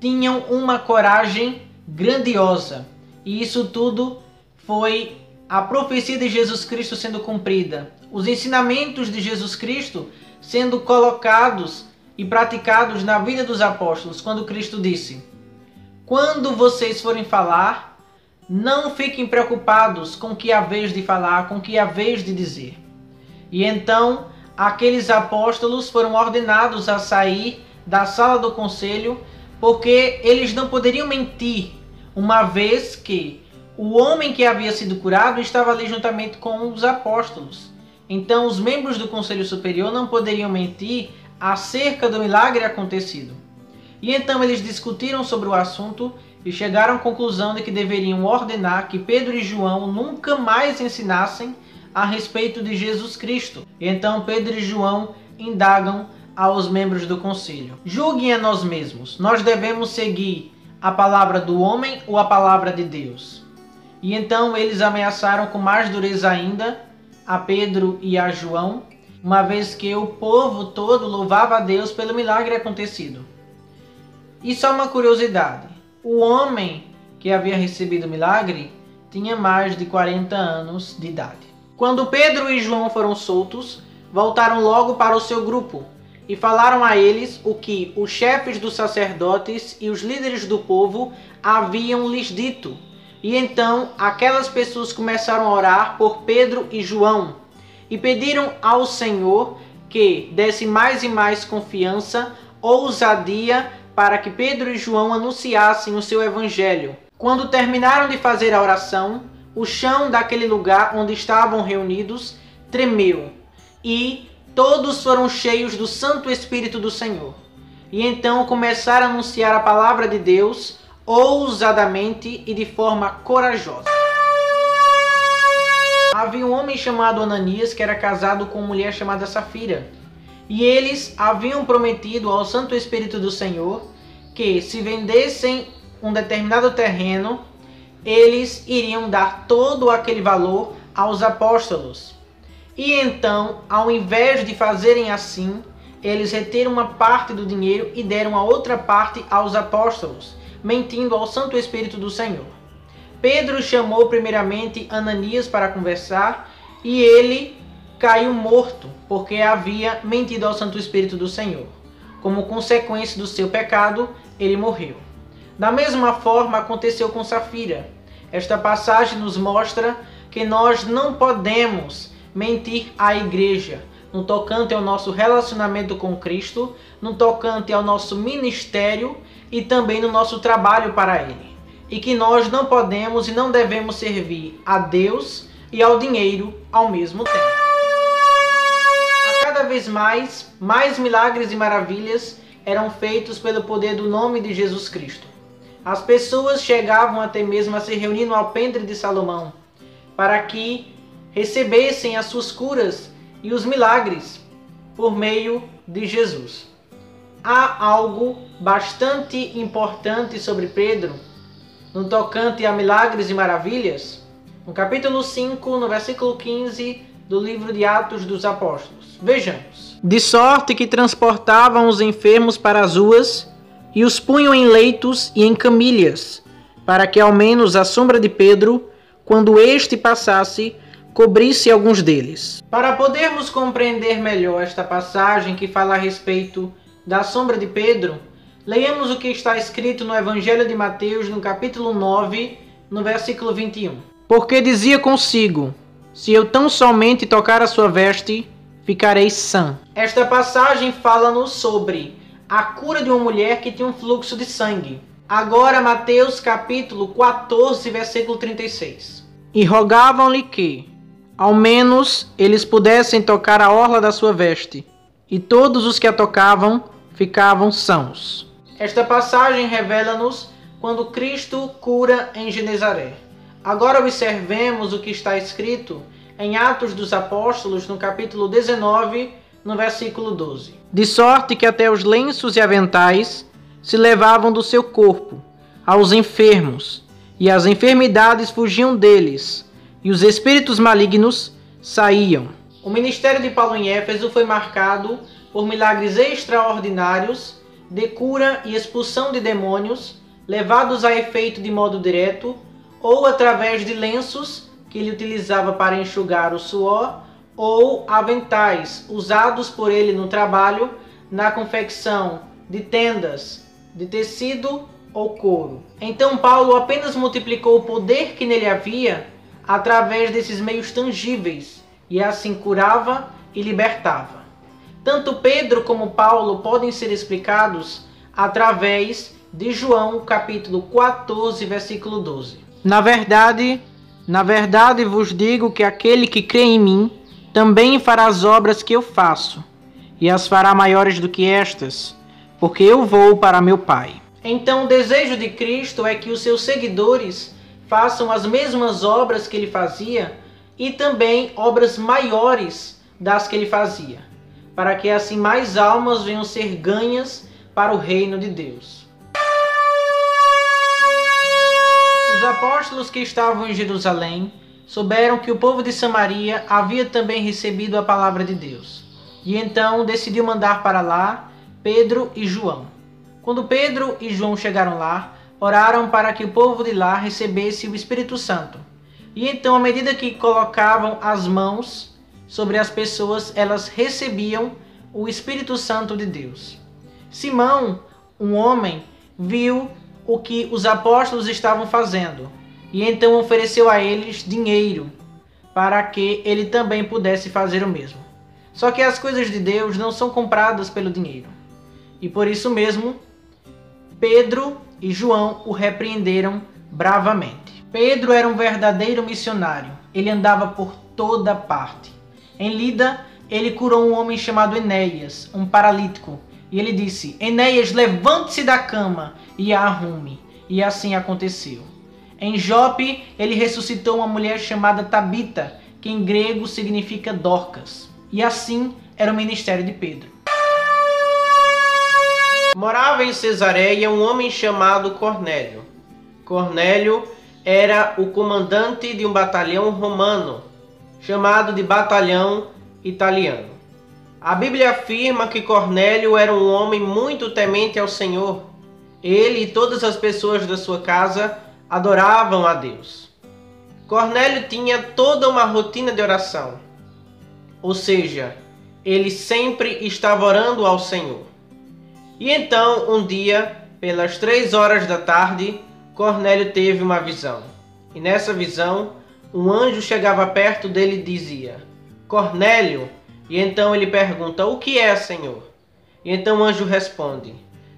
tinham uma coragem grandiosa. E isso tudo foi a profecia de Jesus Cristo sendo cumprida, os ensinamentos de Jesus Cristo sendo colocados e praticados na vida dos apóstolos, quando Cristo disse: quando vocês forem falar, não fiquem preocupados com o que há vez de falar, com o que há vez de dizer. E então aqueles apóstolos foram ordenados a sair da sala do conselho, porque eles não poderiam mentir, uma vez que o homem que havia sido curado estava ali juntamente com os apóstolos. Então os membros do Conselho Superior não poderiam mentir acerca do milagre acontecido. E então eles discutiram sobre o assunto e chegaram à conclusão de que deveriam ordenar que Pedro e João nunca mais ensinassem a respeito de Jesus Cristo. E então Pedro e João indagam aos membros do conselho: julguem a nós mesmos, nós devemos seguir a palavra do homem ou a palavra de Deus? E então eles ameaçaram com mais dureza ainda a Pedro e a João, uma vez que o povo todo louvava a Deus pelo milagre acontecido. E só uma curiosidade: o homem que havia recebido o milagre tinha mais de 40 anos de idade. Quando Pedro e João foram soltos, voltaram logo para o seu grupo e falaram a eles o que os chefes dos sacerdotes e os líderes do povo haviam lhes dito. E então aquelas pessoas começaram a orar por Pedro e João e pediram ao Senhor que desse mais e mais confiança, ousadia, para que Pedro e João anunciassem o seu evangelho. Quando terminaram de fazer a oração, o chão daquele lugar onde estavam reunidos tremeu e todos foram cheios do Santo Espírito do Senhor. E então começaram a anunciar a palavra de Deus ousadamente e de forma corajosa. Havia um homem chamado Ananias que era casado com uma mulher chamada Safira. E eles haviam prometido ao Santo Espírito do Senhor que, se vendessem um determinado terreno, eles iriam dar todo aquele valor aos apóstolos. E então, ao invés de fazerem assim, eles reteram uma parte do dinheiro e deram a outra parte aos apóstolos, mentindo ao Santo Espírito do Senhor. Pedro chamou primeiramente Ananias para conversar e ele caiu morto, porque havia mentido ao Santo Espírito do Senhor. Como consequência do seu pecado, ele morreu. Da mesma forma aconteceu com Safira. Esta passagem nos mostra que nós não podemos mentir à igreja no tocante ao nosso relacionamento com Cristo, no tocante ao nosso ministério e também no nosso trabalho para Ele. E que nós não podemos e não devemos servir a Deus e ao dinheiro ao mesmo tempo. Cada vez mais milagres e maravilhas eram feitos pelo poder do nome de Jesus Cristo. As pessoas chegavam até mesmo a se reunir no alpendre de Salomão para que recebessem as suas curas e os milagres por meio de Jesus. Há algo bastante importante sobre Pedro no tocante a milagres e maravilhas, no capítulo 5, no versículo 15 do livro de Atos dos Apóstolos. Vejamos. De sorte que transportavam os enfermos para as ruas e os punham em leitos e em camilhas, para que ao menos a sombra de Pedro, quando este passasse, cobrisse alguns deles. Para podermos compreender melhor esta passagem que fala a respeito da sombra de Pedro, leiamos o que está escrito no Evangelho de Mateus, no capítulo 9, no versículo 21. Porque dizia consigo: se eu tão somente tocar a sua veste, ficarei sã. Esta passagem fala-nos sobre a cura de uma mulher que tinha um fluxo de sangue. Agora Mateus capítulo 14, versículo 36. E rogavam-lhe que, ao menos, eles pudessem tocar a orla da sua veste, e todos os que a tocavam ficavam sãos. Esta passagem revela-nos quando Cristo cura em Genezaré. Agora observemos o que está escrito em Atos dos Apóstolos, no capítulo 19, no versículo 12. De sorte que até os lenços e aventais se levavam do seu corpo aos enfermos, e as enfermidades fugiam deles, e os espíritos malignos saíam. O ministério de Paulo em Éfeso foi marcado por milagres extraordinários de cura e expulsão de demônios, levados a efeito de modo direto ou através de lenços que ele utilizava para enxugar o suor, ou aventais usados por ele no trabalho, na confecção de tendas de tecido ou couro. Então Paulo apenas multiplicou o poder que nele havia através desses meios tangíveis, e assim curava e libertava. Tanto Pedro como Paulo podem ser explicados através de João capítulo 14, versículo 12. Na verdade vos digo que aquele que crê em mim também fará as obras que eu faço, e as fará maiores do que estas, porque eu vou para meu Pai. Então o desejo de Cristo é que os seus seguidores façam as mesmas obras que ele fazia, e também obras maiores das que ele fazia, para que assim mais almas venham ser ganhas para o reino de Deus. Os apóstolos que estavam em Jerusalém souberam que o povo de Samaria havia também recebido a palavra de Deus, e então decidiu mandar para lá Pedro e João. Quando Pedro e João chegaram lá, oraram para que o povo de lá recebesse o Espírito Santo. E então, à medida que colocavam as mãos sobre as pessoas, elas recebiam o Espírito Santo de Deus. Simão, um homem, viu o que os apóstolos estavam fazendo, e então ofereceu a eles dinheiro para que ele também pudesse fazer o mesmo. Só que as coisas de Deus não são compradas pelo dinheiro, e por isso mesmo Pedro e João o repreenderam bravamente. Pedro era um verdadeiro missionário. Ele andava por toda parte. Em Lida, ele curou um homem chamado Enéas, um paralítico. E ele disse: Enéas, levante-se da cama e a arrume. E assim aconteceu. Em Jope, ele ressuscitou uma mulher chamada Tabita, que em grego significa Dorcas. E assim era o ministério de Pedro. Morava em Cesareia um homem chamado Cornélio. Cornélio era o comandante de um batalhão romano, chamado de Batalhão Italiano. A Bíblia afirma que Cornélio era um homem muito temente ao Senhor. Ele e todas as pessoas da sua casa adoravam a Deus. Cornélio tinha toda uma rotina de oração, ou seja, ele sempre estava orando ao Senhor. E então, um dia, pelas 3 horas da tarde, Cornélio teve uma visão. E nessa visão, um anjo chegava perto dele e dizia: Cornélio. E então ele pergunta: o que é, Senhor? E então o anjo responde: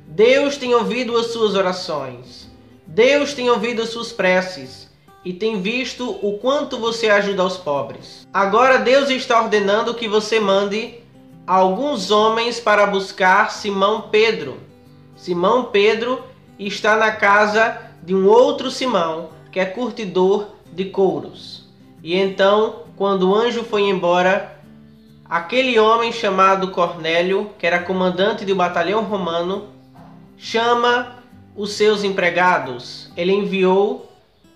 Deus tem ouvido as suas orações. Deus tem ouvido as suas preces e tem visto o quanto você ajuda os pobres. Agora Deus está ordenando que você mande alguns homens para buscar Simão Pedro. Simão Pedro está na casa de um outro Simão, que é curtidor de couros. E então, quando o anjo foi embora, aquele homem chamado Cornélio, que era comandante do batalhão romano, chama os seus empregados. Ele enviou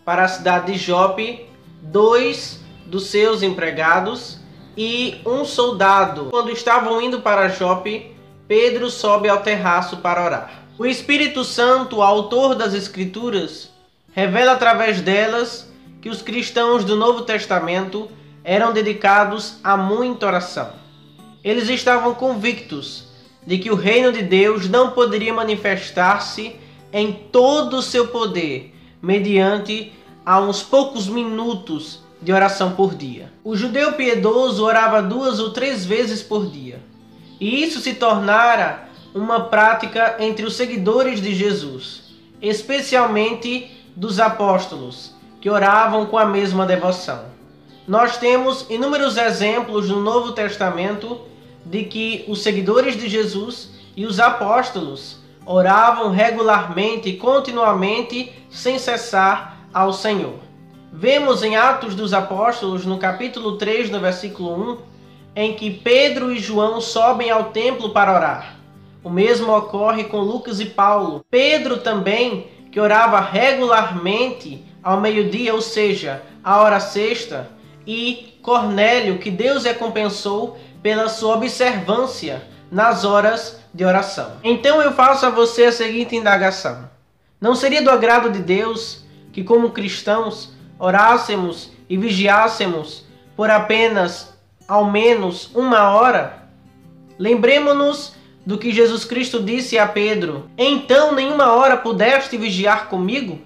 para a cidade de Jope 2 dos seus empregados e um soldado. Quando estavam indo para Jope, Pedro sobe ao terraço para orar. O Espírito Santo, autor das Escrituras, revela através delas que os cristãos do Novo Testamento eram dedicados a muita oração. Eles estavam convictos de que o reino de Deus não poderia manifestar-se em todo o seu poder mediante a uns poucos minutos de oração por dia. O judeu piedoso orava 2 ou 3 vezes por dia, e isso se tornara uma prática entre os seguidores de Jesus, especialmente dos apóstolos, que oravam com a mesma devoção. Nós temos inúmeros exemplos no Novo Testamento de que os seguidores de Jesus e os apóstolos oravam regularmente e continuamente, sem cessar, ao Senhor. Vemos em Atos dos Apóstolos, no capítulo 3, no versículo 1, em que Pedro e João sobem ao templo para orar. O mesmo ocorre com Lucas e Paulo. Pedro também, que orava regularmente ao meio-dia, ou seja, à hora sexta, e Cornélio, que Deus recompensou pela sua observância nas horas de oração. Então eu faço a você a seguinte indagação: não seria do agrado de Deus que, como cristãos, orássemos e vigiássemos por apenas, ao menos, 1 hora? Lembremos-nos do que Jesus Cristo disse a Pedro: então nenhuma hora pudeste vigiar comigo?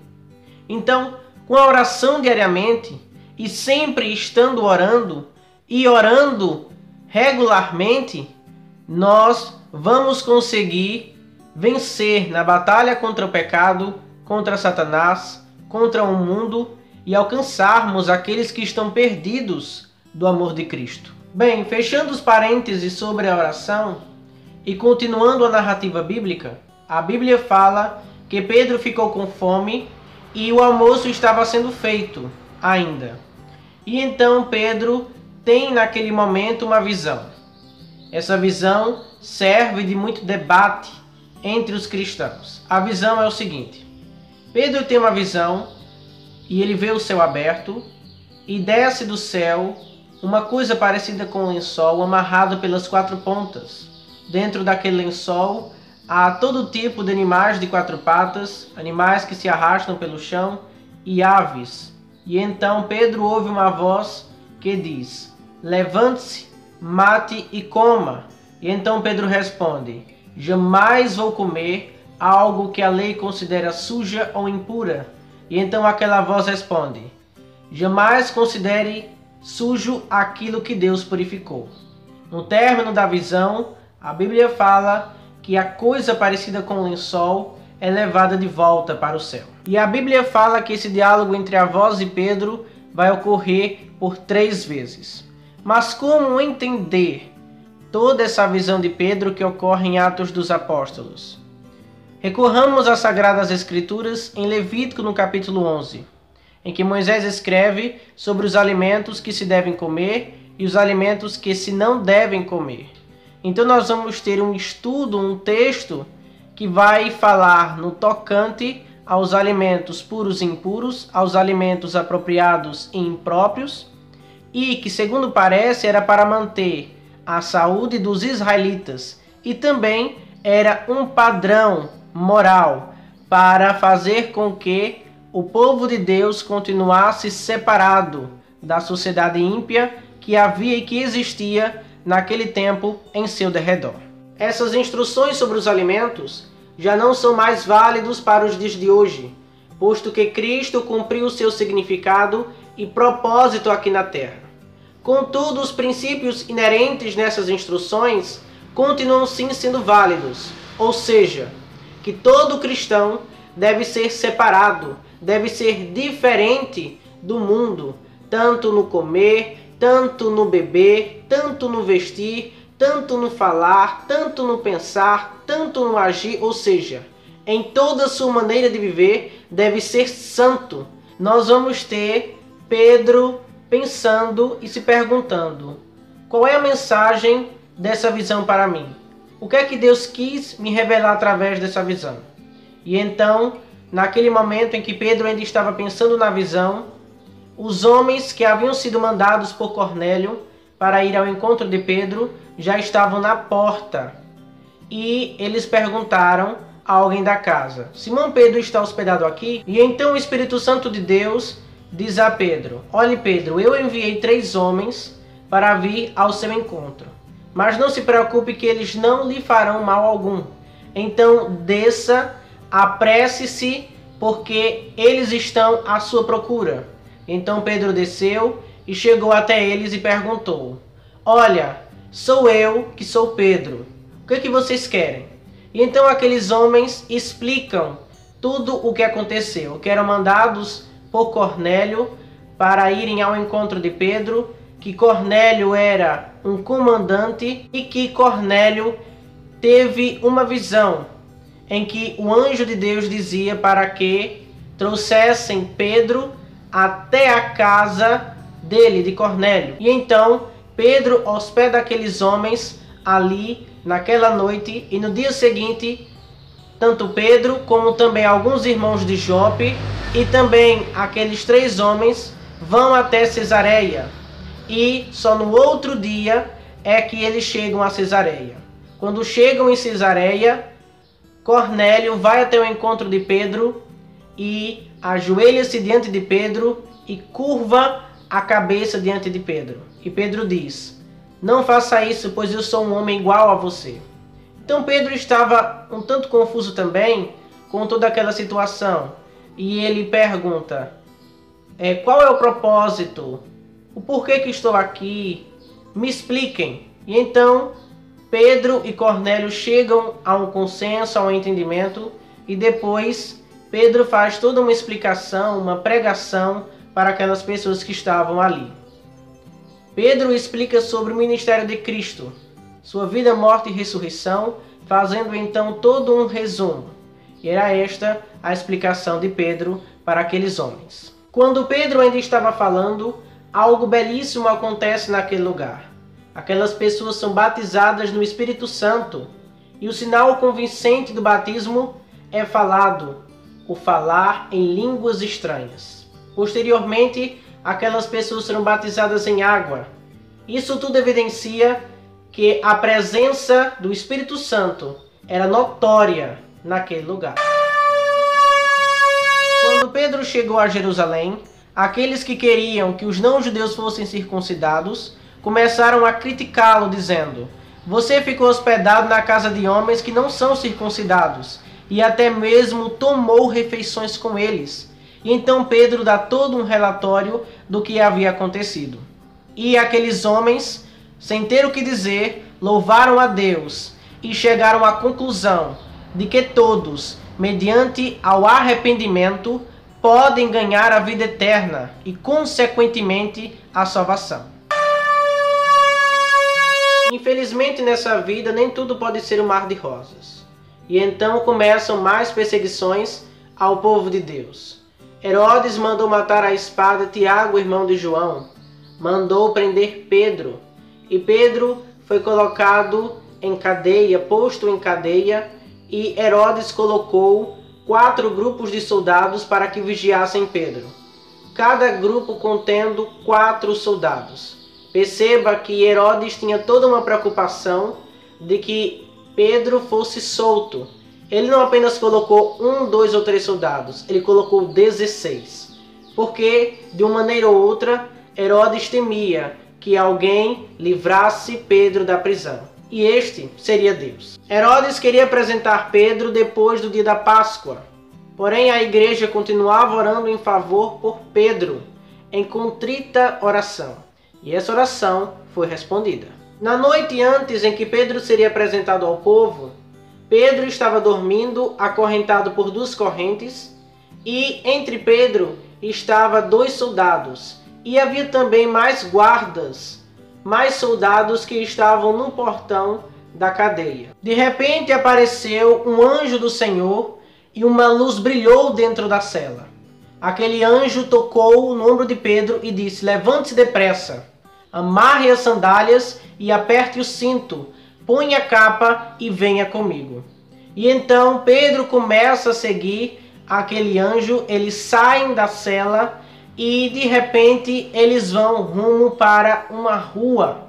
Então, com a oração diariamente, e sempre estando orando, e orando regularmente, nós vamos conseguir vencer na batalha contra o pecado, contra Satanás, contra o mundo e alcançarmos aqueles que estão perdidos do amor de Cristo. Bem, fechando os parênteses sobre a oração e continuando a narrativa bíblica, a Bíblia fala que Pedro ficou com fome e o almoço estava sendo feito ainda. E então Pedro tem naquele momento uma visão. Essa visão serve de muito debate entre os cristãos. A visão é o seguinte: Pedro tem uma visão e ele vê o céu aberto e desce do céu uma coisa parecida com um lençol amarrado pelas 4 pontas. Dentro daquele lençol há todo tipo de animais de 4 patas, animais que se arrastam pelo chão e aves. E então Pedro ouve uma voz que diz: levante-se, mate e coma. E então Pedro responde: jamais vou comer algo que a lei considera suja ou impura. E então aquela voz responde: jamais considere sujo aquilo que Deus purificou. No término da visão, a Bíblia fala que a coisa parecida com um lençol é levada de volta para o céu. E a Bíblia fala que esse diálogo entre a voz e Pedro vai ocorrer por 3 vezes. Mas como entender toda essa visão de Pedro que ocorre em Atos dos Apóstolos? Recorramos às Sagradas Escrituras em Levítico no capítulo 11, em que Moisés escreve sobre os alimentos que se devem comer e os alimentos que se não devem comer. Então nós vamos ter um estudo, um texto que vai falar no tocante aos alimentos puros e impuros, aos alimentos apropriados e impróprios, e que, segundo parece, era para manter a saúde dos israelitas e também era um padrão moral para fazer com que o povo de Deus continuasse separado da sociedade ímpia que havia e que existia naquele tempo em seu derredor. Essas instruções sobre os alimentos já não são mais válidos para os dias de hoje, posto que Cristo cumpriu o seu significado e propósito aqui na terra. Contudo, os princípios inerentes nessas instruções continuam sim sendo válidos, ou seja, que todo cristão deve ser separado, deve ser diferente do mundo, tanto no comer, tanto no beber, tanto no vestir, tanto no falar, tanto no pensar, tanto no agir, ou seja, em toda a sua maneira de viver deve ser santo. Nós vamos ter Pedro pensando e se perguntando: qual é a mensagem dessa visão para mim? O que é que Deus quis me revelar através dessa visão? E então, naquele momento em que Pedro ainda estava pensando na visão, os homens que haviam sido mandados por Cornélio para ir ao encontro de Pedro já estavam na porta. E eles perguntaram a alguém da casa: Simão Pedro está hospedado aqui? E então o Espírito Santo de Deus diz a Pedro: olhe Pedro, eu enviei 3 homens para vir ao seu encontro. Mas não se preocupe que eles não lhe farão mal algum. Então desça, apresse-se, porque eles estão à sua procura. Então Pedro desceu e chegou até eles e perguntou: olha, sou eu que sou Pedro. O que é que vocês querem? E então aqueles homens explicam tudo o que aconteceu, que eram mandados por Cornélio para irem ao encontro de Pedro, que Cornélio era um comandante e que Cornélio teve uma visão em que o anjo de Deus dizia para que trouxessem Pedro até a casa dele, de Cornélio. E então Pedro hospeda aqueles homens ali naquela noite, e no dia seguinte, tanto Pedro como também alguns irmãos de Jope e também aqueles 3 homens vão até Cesareia. E só no outro dia é que eles chegam a Cesareia. Quando chegam em Cesareia, Cornélio vai até o encontro de Pedro e ajoelha-se diante de Pedro e curva a cabeça diante de Pedro. E Pedro diz: não faça isso, pois eu sou um homem igual a você. Então Pedro estava um tanto confuso também com toda aquela situação. E ele pergunta: qual é o propósito? O porquê que estou aqui? Me expliquem. E então Pedro e Cornélio chegam a um consenso, a um entendimento, e depois Pedro faz toda uma explicação, uma pregação para aquelas pessoas que estavam ali. Pedro explica sobre o ministério de Cristo, sua vida, morte e ressurreição, fazendo então todo um resumo. E era esta a explicação de Pedro para aqueles homens. Quando Pedro ainda estava falando, algo belíssimo acontece naquele lugar. Aquelas pessoas são batizadas no Espírito Santo, e o sinal convincente do batismo é falado, o falar em línguas estranhas. Posteriormente, aquelas pessoas serão batizadas em água. Isso tudo evidencia que a presença do Espírito Santo era notória naquele lugar. Quando Pedro chegou a Jerusalém, aqueles que queriam que os não-judeus fossem circuncidados começaram a criticá-lo, dizendo: você ficou hospedado na casa de homens que não são circuncidados, e até mesmo tomou refeições com eles. E então Pedro dá todo um relatório do que havia acontecido. E aqueles homens, sem ter o que dizer, louvaram a Deus e chegaram à conclusão de que todos, mediante ao arrependimento, podem ganhar a vida eterna e, consequentemente, a salvação. Infelizmente, nessa vida, nem tudo pode ser um mar de rosas. E então começam mais perseguições ao povo de Deus. Herodes mandou matar à espada Tiago, irmão de João. Mandou prender Pedro. E Pedro foi colocado em cadeia, posto em cadeia, e Herodes colocou 4 grupos de soldados para que vigiassem Pedro. Cada grupo contendo 4 soldados. Perceba que Herodes tinha toda uma preocupação de que Pedro fosse solto. Ele não apenas colocou 1, 2 ou 3 soldados, ele colocou 16. Porque, de uma maneira ou outra, Herodes temia que alguém livrasse Pedro da prisão. E este seria Deus. Herodes queria apresentar Pedro depois do dia da Páscoa. Porém, a igreja continuava orando em favor por Pedro, em contrita oração. E essa oração foi respondida. Na noite antes em que Pedro seria apresentado ao povo, Pedro estava dormindo, acorrentado por 2 correntes, e entre Pedro estava 2 soldados, e havia também mais guardas, mais soldados que estavam no portão da cadeia. De repente apareceu um anjo do Senhor, e uma luz brilhou dentro da cela. Aquele anjo tocou no ombro de Pedro e disse: levante-se depressa, amarre as sandálias e aperte o cinto, ponha a capa e venha comigo. E então Pedro começa a seguir aquele anjo, eles saem da cela e de repente eles vão rumo para uma rua.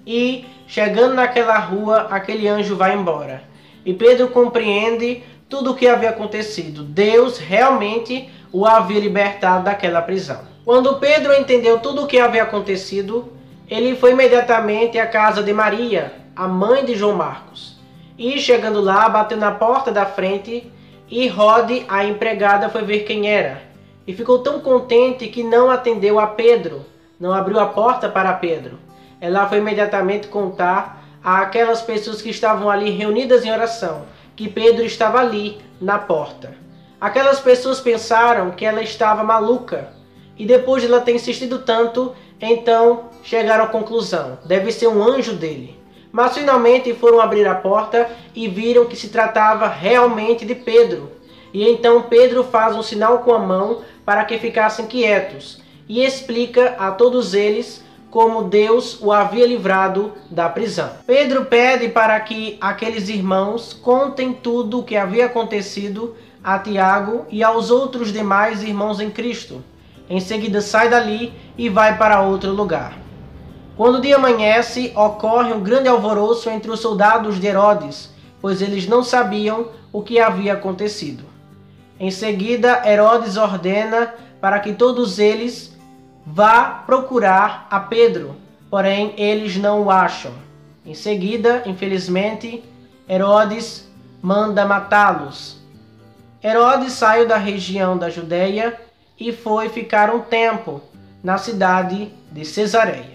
E chegando naquela rua, aquele anjo vai embora. E Pedro compreende tudo o que havia acontecido. Deus realmente o havia libertado daquela prisão. Quando Pedro entendeu tudo o que havia acontecido, ele foi imediatamente à casa de Maria, a mãe de João Marcos. E chegando lá, bateu na porta da frente e Rode, a empregada, foi ver quem era. E ficou tão contente que não atendeu a Pedro, não abriu a porta para Pedro. Ela foi imediatamente contar àquelas pessoas que estavam ali reunidas em oração que Pedro estava ali na porta. Aquelas pessoas pensaram que ela estava maluca. E depois de ela ter insistido tanto, então chegaram à conclusão: deve ser um anjo dele. mas finalmente foram abrir a porta e viram que se tratava realmente de Pedro. E então Pedro faz um sinal com a mão para que ficassem quietos e explica a todos eles como Deus o havia livrado da prisão. Pedro pede para que aqueles irmãos contem tudo o que havia acontecido a Tiago e aos outros demais irmãos em Cristo. Em seguida sai dali e vai para outro lugar. Quando o dia amanhece, ocorre um grande alvoroço entre os soldados de Herodes, pois eles não sabiam o que havia acontecido. Em seguida, Herodes ordena para que todos eles vá procurar a Pedro, porém eles não o acham. Em seguida, infelizmente, Herodes manda matá-los. Herodes saiu da região da Judeia e foi ficar um tempo na cidade de Cesareia.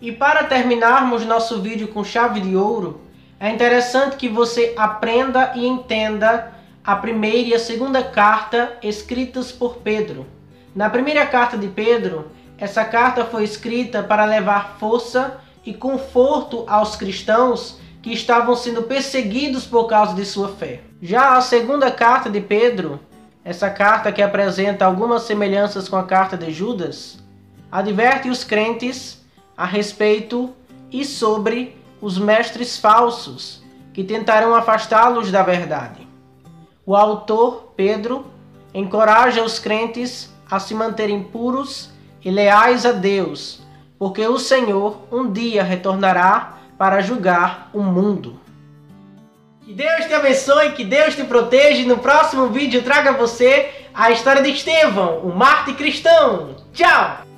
E para terminarmos nosso vídeo com chave de ouro, é interessante que você aprenda e entenda a primeira e a segunda carta escritas por Pedro. Na primeira carta de Pedro, essa carta foi escrita para levar força e conforto aos cristãos que estavam sendo perseguidos por causa de sua fé. Já a segunda carta de Pedro, essa carta que apresenta algumas semelhanças com a carta de Judas, adverte os crentes a respeito e sobre os mestres falsos que tentarão afastá-los da verdade. O autor, Pedro, encoraja os crentes a se manterem puros e leais a Deus, porque o Senhor um dia retornará para julgar o mundo. Que Deus te abençoe, que Deus te proteja e no próximo vídeo eu trago a você a história de Estevão, o mártir cristão. Tchau!